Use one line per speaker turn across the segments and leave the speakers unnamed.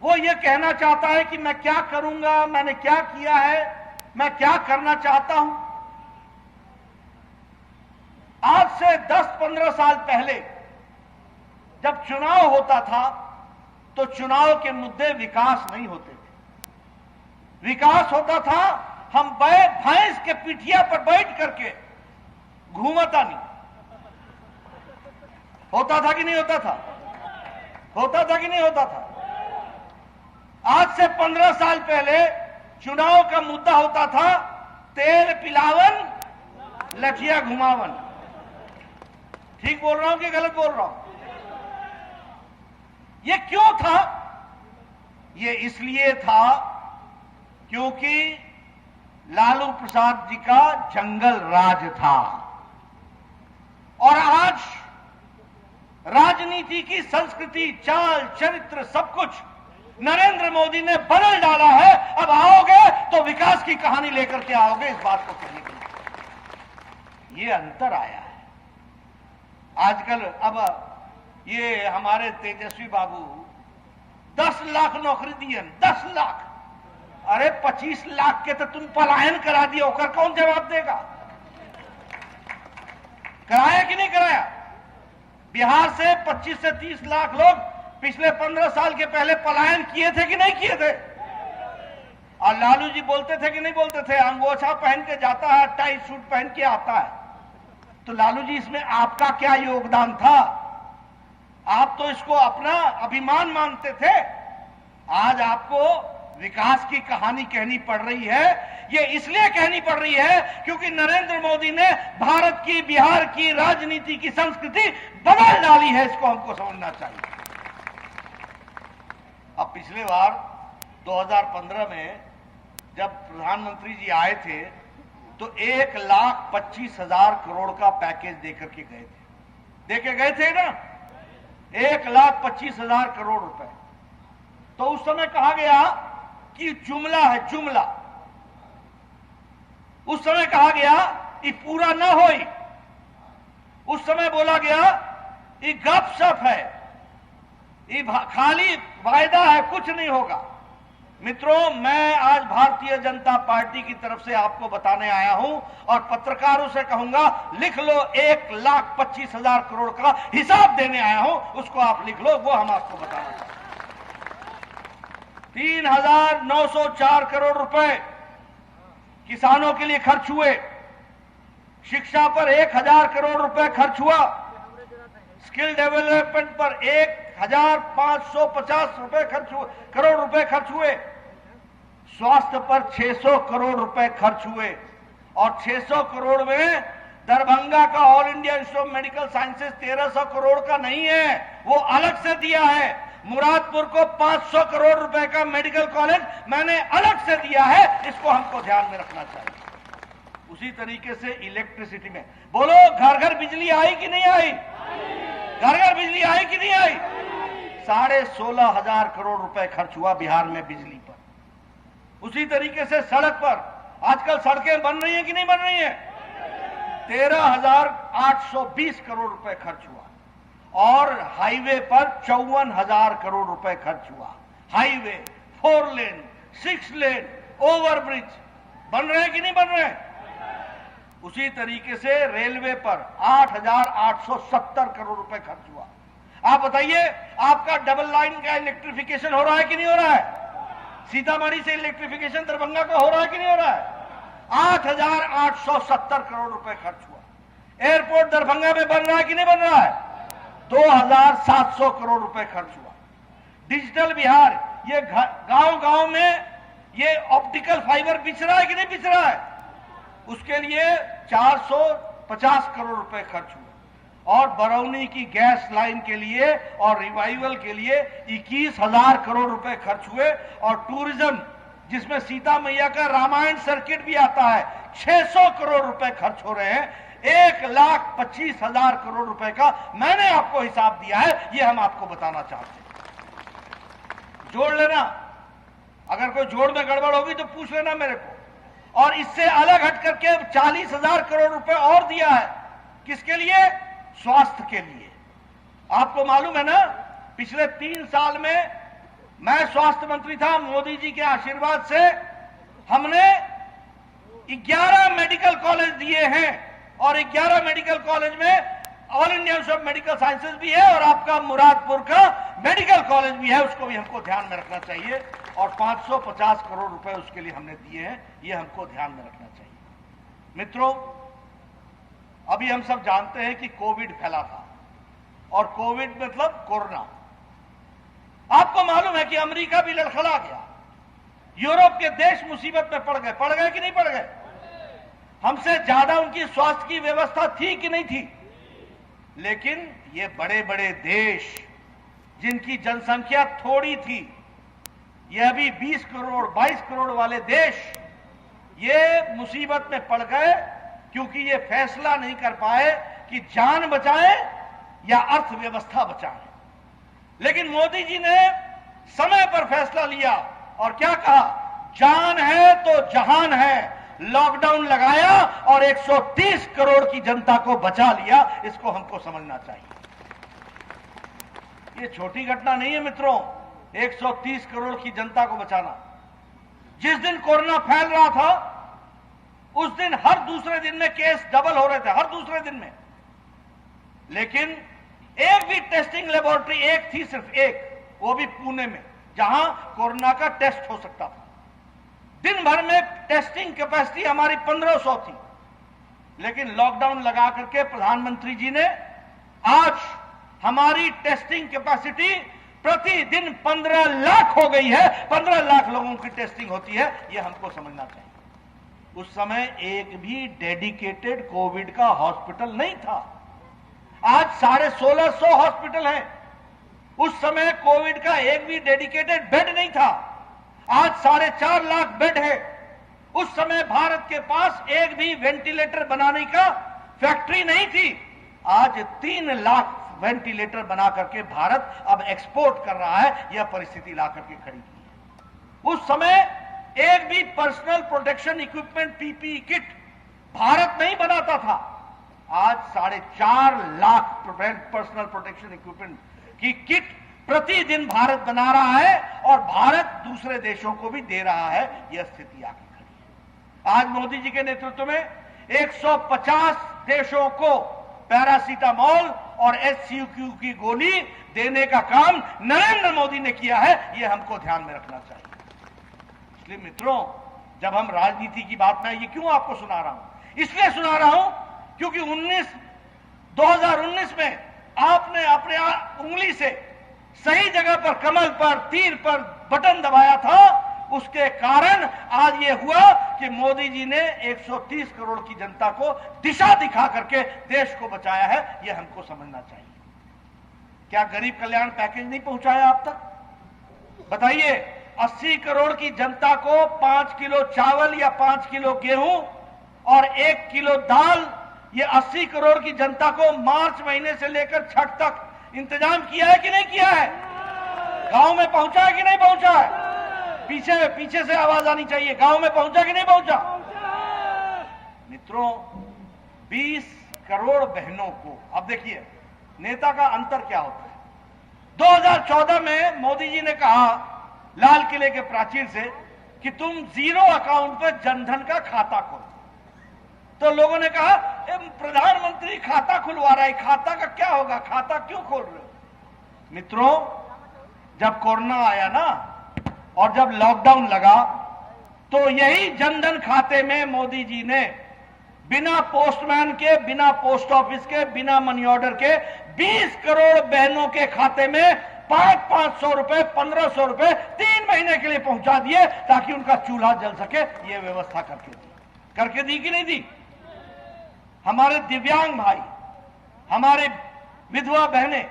वो ये कहना चाहता है कि मैं क्या करूंगा, मैंने क्या किया है, मैं क्या करना चाहता हूं। आज से 10-15 साल पहले जब चुनाव होता था तो चुनाव के मुद्दे विकास नहीं होते थे। विकास होता था हम भैंस के पिठिया पर बैठ करके घूमता नहीं। होता था कि नहीं होता था? होता था कि नहीं होता था? आज से 15 साल पहले चुनाव का मुद्दा होता था तेल पिलावन, लठिया घुमावन। ठीक बोल रहा हूं कि गलत बोल रहा हूं? ये क्यों था? ये इसलिए था क्योंकि लालू प्रसाद जी का जंगल राज था। और आज राजनीति की संस्कृति, चाल, चरित्र, सब कुछ नरेंद्र मोदी ने बदल डाला है। अब आओगे तो विकास की कहानी लेकर के आओगे, इस बात को कहने के लिए ये अंतर आया है। आजकल अब ये हमारे तेजस्वी बाबू 10 लाख नौकरी दिए, 10 लाख। अरे 25 लाख के तो तुम पलायन करा दिए, होकर कौन जवाब देगा? कराया कि नहीं कराया? बिहार से 25 से 30 लाख लोग पिछले 15 साल के पहले पलायन किए थे कि नहीं किए थे? और लालू जी बोलते थे कि नहीं बोलते थे, अंगोछा पहन के जाता है, टाई सूट पहन के आता है। तो लालू जी इसमें आपका क्या योगदान था? आप तो इसको अपना अभिमान मानते थे। आज आपको विकास की कहानी कहनी पड़ रही है। ये इसलिए कहनी पड़ रही है क्योंकि नरेंद्र मोदी ने भारत की, बिहार की राजनीति की संस्कृति बदल डाली है। इसको हमको समझना चाहिए। अब पिछले बार 2015 में जब प्रधानमंत्री जी आए थे तो 1,25,000 करोड़ का पैकेज देकर के गए थे। देके गए थे ना, 1,25,000 करोड़ रुपए। तो उस समय कहा गया कि जुमला है, जुमला। उस समय कहा गया ये पूरा ना होई। उस समय बोला गया ये गपशप है, ये खाली वायदा है, कुछ नहीं होगा। मित्रों, मैं आज भारतीय जनता पार्टी की तरफ से आपको बताने आया हूं और पत्रकारों से कहूंगा लिख लो, 1,25,000 करोड़ का हिसाब देने आया हूं, उसको आप लिख लो, वो हम आपको बताना चाहते हैं। 3,904 करोड़ रुपए किसानों के लिए खर्च हुए। शिक्षा पर 1,000 करोड़ रुपए खर्च हुआ। स्किल डेवलपमेंट पर 1,550 करोड़ रुपए खर्च हुए। स्वास्थ्य पर 600 करोड़ रुपए खर्च हुए। और 600 करोड़ में दरभंगा का all India institute of medical sciences 1,300 crore का नहीं है, वो अलग से दिया है। मुरादपुर को 500 करोड़ रुपए का मेडिकल कॉलेज मैंने अलग से दिया है। इसको हमको ध्यान में रखना चाहिए। उसी तरीके से इलेक्ट्रिसिटी में बोलो, घर घर बिजली आई कि नहीं आई? घर घर बिजली आई कि नहीं आई? 16,500 करोड़ रुपए खर्च हुआ बिहार में बिजली पर। उसी तरीके से सड़क पर आजकल सड़कें बन रही हैं कि नहीं बन रही हैं? 13,820 करोड़ रुपए खर्च हुआ। और हाईवे पर 54,000 करोड़ रुपए खर्च हुआ। हाईवे, 4 लेन, 6 लेन, ओवरब्रिज बन रहे हैं कि नहीं बन रहे हैं? उसी तरीके से रेलवे पर 8,870 करोड़ रुपए खर्च हुआ। आप बताइए, आपका डबल लाइन का इलेक्ट्रिफिकेशन हो रहा है कि नहीं हो रहा है? सीतामढ़ी से इलेक्ट्रिफिकेशन दरभंगा का हो रहा है कि नहीं हो रहा है? 8,870 करोड़ रुपए खर्च हुआ। एयरपोर्ट दरभंगा में बन रहा है कि नहीं बन रहा है? 2,700 करोड़ रुपए खर्च हुआ। डिजिटल बिहार, ये गांव गांव में ये ऑप्टिकल फाइबर बिछ रहा है कि नहीं बिछ रहा है? उसके लिए 450 करोड़ रुपए खर्च हुए। और बरौनी की गैस लाइन के लिए और रिवाइवल के लिए 21,000 करोड़ रुपए खर्च हुए। और टूरिज्म, जिसमें सीता मैया का रामायण सर्किट भी आता है, 600 करोड़ रुपए खर्च हो रहे हैं। 1,25,000 करोड़ रुपए का मैंने आपको हिसाब दिया है, ये हम आपको बताना चाहते हैं। जोड़ लेना, अगर कोई जोड़ में गड़बड़ होगी तो पूछ लेना मेरे को। और इससे अलग हट करके 40,000 करोड़ रुपए और दिया है। किसके लिए? स्वास्थ्य के लिए। आपको मालूम है ना, पिछले 3 साल में मैं स्वास्थ्य मंत्री था, मोदी जी के आशीर्वाद से हमने 11 मेडिकल कॉलेज दिए हैं और 11 मेडिकल कॉलेज में all India institute of medical sciences भी है और आपका मुरादपुर का मेडिकल कॉलेज भी है, उसको भी हमको ध्यान में रखना चाहिए और 550 करोड़ रुपए उसके लिए हमने दिए हैं, ये हमको ध्यान में रखना चाहिए। मित्रों, अभी हम सब जानते हैं कि कोविड फैला था और कोविड मतलब कोरोना। आपको मालूम है कि अमेरिका भी लड़खड़ा गया, यूरोप के देश मुसीबत में पड़ गए कि नहीं पड़ गए? हमसे ज्यादा उनकी स्वास्थ्य की व्यवस्था थी कि नहीं थी? लेकिन ये बड़े बड़े देश जिनकी जनसंख्या थोड़ी थी, ये अभी 20 करोड़ 22 करोड़ वाले देश ये मुसीबत में पड़ गए क्योंकि ये फैसला नहीं कर पाए कि जान बचाएं या अर्थव्यवस्था बचाएं। लेकिन मोदी जी ने समय पर फैसला लिया और क्या कहा? जान है तो जहान है। लॉकडाउन लगाया और 130 करोड़ की जनता को बचा लिया। इसको हमको समझना चाहिए। ये छोटी घटना नहीं है मित्रों, 130 करोड़ की जनता को बचाना। जिस दिन कोरोना फैल रहा था उस दिन हर दूसरे दिन में केस डबल हो रहे थे, हर दूसरे दिन में। लेकिन एक भी टेस्टिंग लेबोरेटरी एक थी, सिर्फ एक, वो भी पुणे में, जहां कोरोना का टेस्ट हो सकता था। दिन भर में टेस्टिंग कैपेसिटी हमारी 1500 थी। लेकिन लॉकडाउन लगा करके प्रधानमंत्री जी ने आज हमारी टेस्टिंग कैपेसिटी प्रतिदिन 15 लाख हो गई है। 15 लाख लोगों की टेस्टिंग होती है, यह हमको समझना चाहिए। उस समय एक भी डेडिकेटेड कोविड का हॉस्पिटल नहीं था। आज 1650 हॉस्पिटल हैं। उस समय कोविड का एक भी डेडिकेटेड बेड नहीं था। आज 4.5 लाख बेड है। उस समय भारत के पास एक भी वेंटिलेटर बनाने का फैक्ट्री नहीं थी। आज 3 लाख वेंटिलेटर बना करके भारत अब एक्सपोर्ट कर रहा है। यह परिस्थिति ला करके खड़ी की है। उस समय एक भी personal protection equipment PPE kit Bharat नहीं बनाता था। आज 4.5 लाख पर्सनल प्रोटेक्शन इक्विपमेंट की किट प्रतिदिन भारत बना रहा है और भारत दूसरे देशों को भी दे रहा है। यह स्थिति आगे खड़ी है। आज मोदी जी के नेतृत्व में 150 देशों को पैरासीटामोल और HCQ की गोली देने का काम नरेंद्र मोदी ने किया है। यह हमको ध्यान में रखना चाहिए। इसलिए मित्रों, जब हम राजनीति की बात में, ये क्यों आपको सुना रहा हूं? इसलिए सुना रहा हूं क्योंकि 2019 में आपने अपने उंगली से सही जगह पर, कमल पर, तीर पर बटन दबाया था। उसके कारण आज यह हुआ कि मोदी जी ने 130 करोड़ की जनता को दिशा दिखा करके देश को बचाया है। यह हमको समझना चाहिए। क्या गरीब कल्याण पैकेज नहीं पहुंचाया आप तक? बताइए, 80 करोड़ की जनता को 5 किलो चावल या 5 किलो गेहूं और 1 किलो दाल, ये 80 करोड़ की जनता को मार्च महीने से लेकर छठ तक इंतजाम किया है कि नहीं किया है? गांव में पहुंचा है कि नहीं पहुंचा है? पीछे से आवाज आनी चाहिए। गांव में पहुंचा कि नहीं पहुंचा? मित्रों, 20 करोड़ बहनों को, अब देखिए नेता का अंतर क्या होता है। 2014 में मोदी जी ने कहा लाल किले के प्राचीर से कि तुम जीरो अकाउंट पर जनधन का खाता खोलो। तो लोगों ने कहा प्रधानमंत्री खाता खुलवा रहा है, खाता का क्या होगा, खाता क्यों खोल रहे हो? मित्रों, जब कोरोना आया ना और जब लॉकडाउन लगा तो यही जनधन खाते में मोदी जी ने बिना पोस्टमैन के, बिना पोस्ट ऑफिस के, बिना मनी ऑर्डर के 20 करोड़ बहनों के खाते में 500 रुपए, 1500 रुपए 3 महीने के लिए पहुंचा दिए ताकि उनका चूल्हा जल सके। ये व्यवस्था करके दी कि नहीं दी? हमारे दिव्यांग भाई, हमारे विधवा बहनें,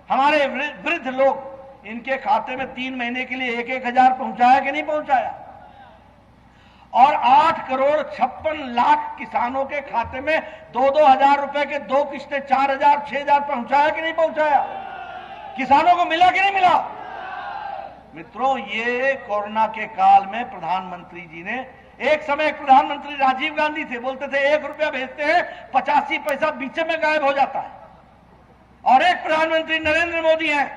हमारे वृद्ध लोग, इनके खाते में 3 महीने के लिए 1-1 हजार पहुंचाया कि नहीं पहुंचाया? और 8 करोड़ 56 लाख किसानों के खाते में 2-2 हजार रुपए के 2 किस्तें 4 हजार 6 हजार पहुंचाया कि नहीं पहुंचाया? किसानों को मिला कि नहीं मिला? मित्रों, ये कोरोना के काल में प्रधानमंत्री जी ने, एक समय प्रधानमंत्री राजीव गांधी थे, बोलते थे 1 रुपया भेजते हैं 85 पैसा बीच में गायब हो जाता है। और एक प्रधानमंत्री नरेंद्र मोदी हैं,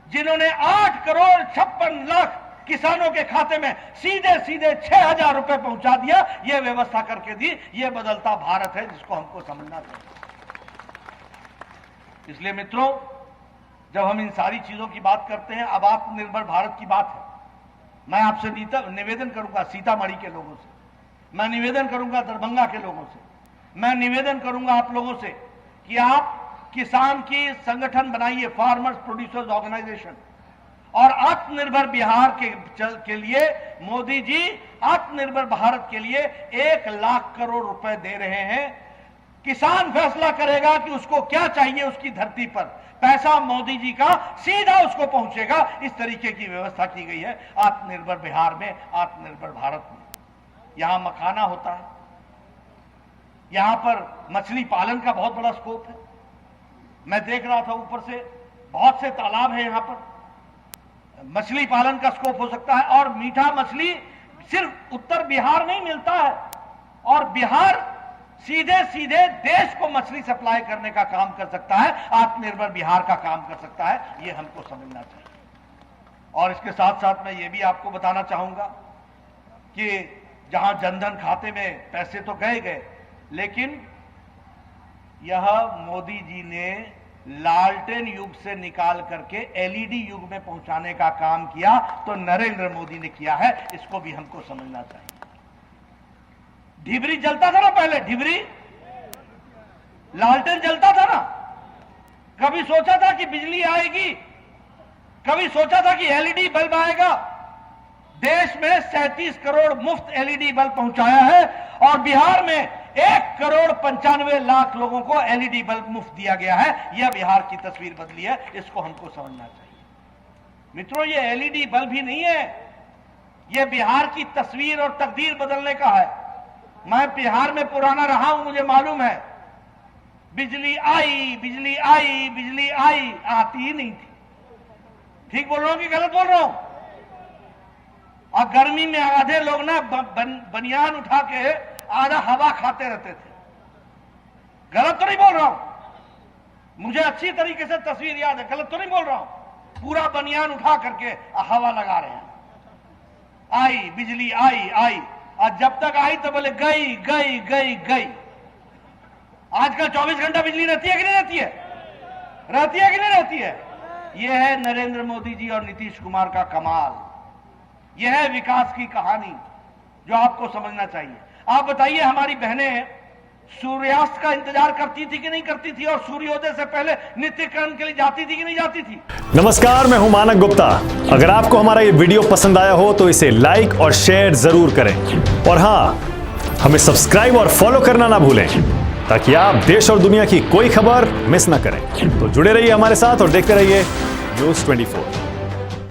जिन्होंने 8 करोड़ 56 लाख किसानों के खाते में सीधे सीधे 6,000 रुपए पहुंचा दिया, यह व्यवस्था करके दी। यह बदलता भारत है जिसको हमको समझना चाहिए। इसलिए मित्रों, जब हम इन सारी चीजों की बात करते हैं, अब आत्मनिर्भर भारत की बात है, मैं आपसे निवेदन करूंगा सीतामढ़ी के लोगों से, मैं निवेदन करूंगा दरभंगा के लोगों से, मैं निवेदन करूंगा आप लोगों से कि आप किसान की संगठन बनाइए, फार्मर्स प्रोड्यूसर्स ऑर्गेनाइजेशन, और आत्मनिर्भर बिहार के लिए मोदी जी आत्मनिर्भर भारत के लिए 1 लाख करोड़ रुपए दे रहे हैं। किसान फैसला करेगा कि उसको क्या चाहिए, उसकी धरती पर पैसा मोदी जी का सीधा उसको पहुंचेगा। इस तरीके की व्यवस्था की गई है आत्मनिर्भर बिहार में, आत्मनिर्भर भारत में। यहां मखाना होता है, यहां पर मछली पालन का बहुत बड़ा स्कोप है। मैं देख रहा था ऊपर से, बहुत से तालाब है यहां पर, मछली पालन का स्कोप हो सकता है। और मीठा मछली सिर्फ उत्तर बिहार नहीं मिलता है, और बिहार सीधे सीधे देश को मछली सप्लाई करने का काम कर सकता है, आत्मनिर्भर बिहार का काम कर सकता है। यह हमको समझना चाहिए। और इसके साथ साथ मैं ये भी आपको बताना चाहूंगा कि जहां जनधन खाते में पैसे तो गए, लेकिन यह मोदी जी ने लालटेन युग से निकाल करके एलईडी युग में पहुंचाने का काम किया, तो नरेंद्र मोदी ने किया है। इसको भी हमको समझना चाहिए। ढिबरी जलता था ना पहले, ढिबरी लालटेन जलता था ना। कभी सोचा था कि बिजली आएगी? कभी सोचा था कि एलईडी बल्ब आएगा? देश में 37 करोड़ मुफ्त एलईडी बल्ब पहुंचाया है, और बिहार में 1,95,00,000 लोगों को एलईडी बल्ब मुफ्त दिया गया है। यह बिहार की तस्वीर बदली है, इसको हमको समझना चाहिए। मित्रों, यह एलईडी बल्ब ही नहीं है, यह बिहार की तस्वीर और तकदीर बदलने का है। मैं बिहार में पुराना रहा हूं, मुझे मालूम है। बिजली आई, बिजली आई, बिजली आई, आती ही नहीं थी। ठीक बोल रहा हूं कि गलत बोल रहा हूं? और गर्मी में आधे लोग ना बनियान उठा के आधा हवा खाते रहते थे। गलत तो नहीं बोल रहा हूं, मुझे अच्छी तरीके से तस्वीर याद है, गलत तो नहीं बोल रहा हूं। पूरा बनियान उठा करके हवा लगा रहे हैं। आई बिजली, आई आई, और जब तक आई तो बोले गई गई गई गई। आजकल 24 घंटा बिजली रहती है कि नहीं रहती है? रहती है कि नहीं रहती है? यह है नरेंद्र मोदी जी और नीतीश कुमार का कमाल। यह है विकास की कहानी जो आपको समझना चाहिए। आप बताइए, हमारी बहनें सूर्यास्त का इंतजार करती थी कि नहीं करती थी, और सूर्योदय से पहले नित्य कर्म के लिए जाती थी कि नहीं जाती थी?
नमस्कार, मैं हूं मानक गुप्ता। अगर आपको हमारा ये वीडियो पसंद आया हो तो इसे लाइक और शेयर जरूर करें, और हां, हमें सब्सक्राइब और फॉलो करना ना भूलें, ताकि आप देश और दुनिया की कोई खबर मिस ना करें। तो जुड़े रहिए हमारे साथ और देखते रहिए न्यूज़ 24।